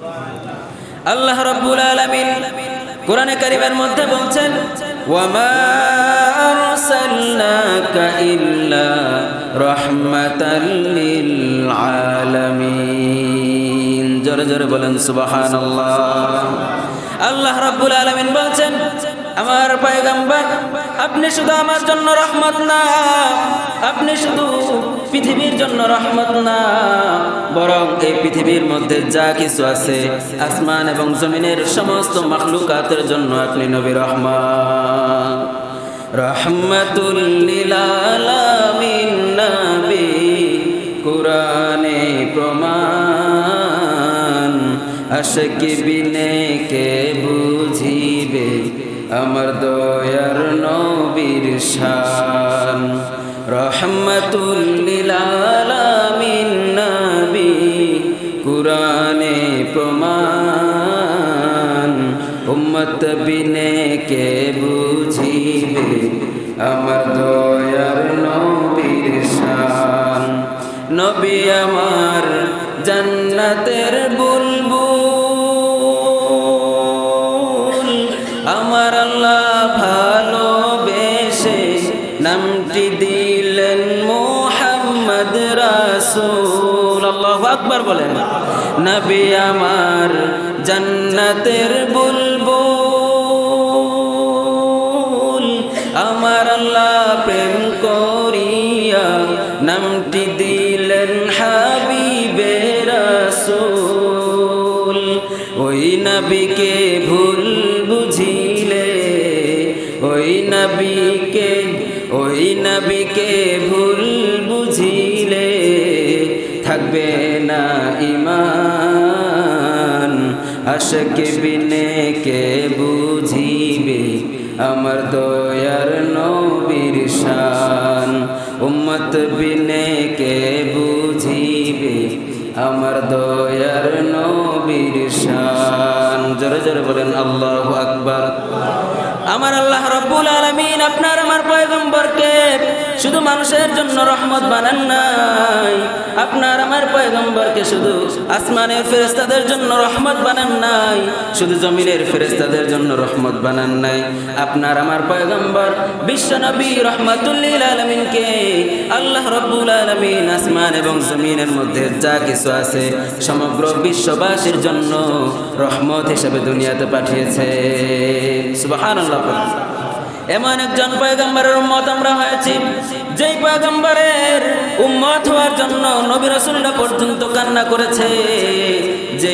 আল্লাহ রাব্বুল আলামিন কোরআনে কারীমের মধ্যে বলছেন, ওয়ামা আরসালনাকা ইল্লা রাহমাতাল লিল আলামিন। জোরে জোরে বলেন সুবহানাল্লাহ। আল্লাহ রাব্বুল আলামিন বলছেন, আমার পয়গম্বর আপনি শুধু আমার জন্য রহমত না, আপনি শুধু পৃথিবীর জন্য রহমত না, বরং এই পৃথিবীর মধ্যে যা কিছু আছে আসমান এবং জমিনের সমস্ত মাখলুকাতের জন্য আপনি নবী রহমান, রহমাতুল লিল আলামিন। নবী কুরআনে প্রমাণ, আশিক বিনে কে বুঝিবে আমার দয়ার নবীর শান। রহমাতুল লিল আলামিন নবী কুরআনে প্রমাণ, উম্মত বিনে কে বুঝিবে আমার দয়ার নবীর শান। নবী আমার জান্নাতের বুলবুল, আমার আল্লাহ ভালোবেসে নামটি দিলেন মুহাম্মদ রাসূল। আল্লাহু আকবার বলেন। নবী আমার জান্নাতের বুলবুল, আমার আল্লাহ প্রেম করিয়া নামটি দিলেন হাবিবে রাসূল। ওই নবীকে ভুল বুঝিলে, ওই নবীকে ভুল বুঝিলে থাকবে না ঈমান। আশিক বিনে কে বুঝিবে আমার দয়ার নবীর শান। উম্মত বিনে কে বুঝিবে আমার দয়ার নবীর শান। জোরে জোরে বলেন আল্লাহু আকবার। আমার আল্লাহ রাব্বুল আলামিন আপনার আমার পয়গম্বরকে শুধু মানুষের জন্য রহমত বানান নাই, আপনার আমার পয়গম্বরকে শুধু আসমানের ফেরেশতাদের জন্য রহমত বানান নাই, শুধু জমিনের ফেরেশতাদের জন্য রহমত বানান নাই। আপনার আমার পয়গম্বর বিশ্ব নবী রহমাতুল লিল আলামিনকে আল্লাহ রাব্বুল আলামিন আসমান এবং জমিনের মধ্যে যা কিছু আছে সমগ্র বিশ্ববাসীর জন্য রহমত হিসেবে দুনিয়াতে পাঠিয়েছে। সুবহানাল্লাহ। এমন একজন পয়গম্বরের উম্মত আমরা হয়েছি, যেই পয়গম্বরের উম্মত হওয়ার জন্য নবী রাসূলরা পর্যন্ত কান্না করেছে, যে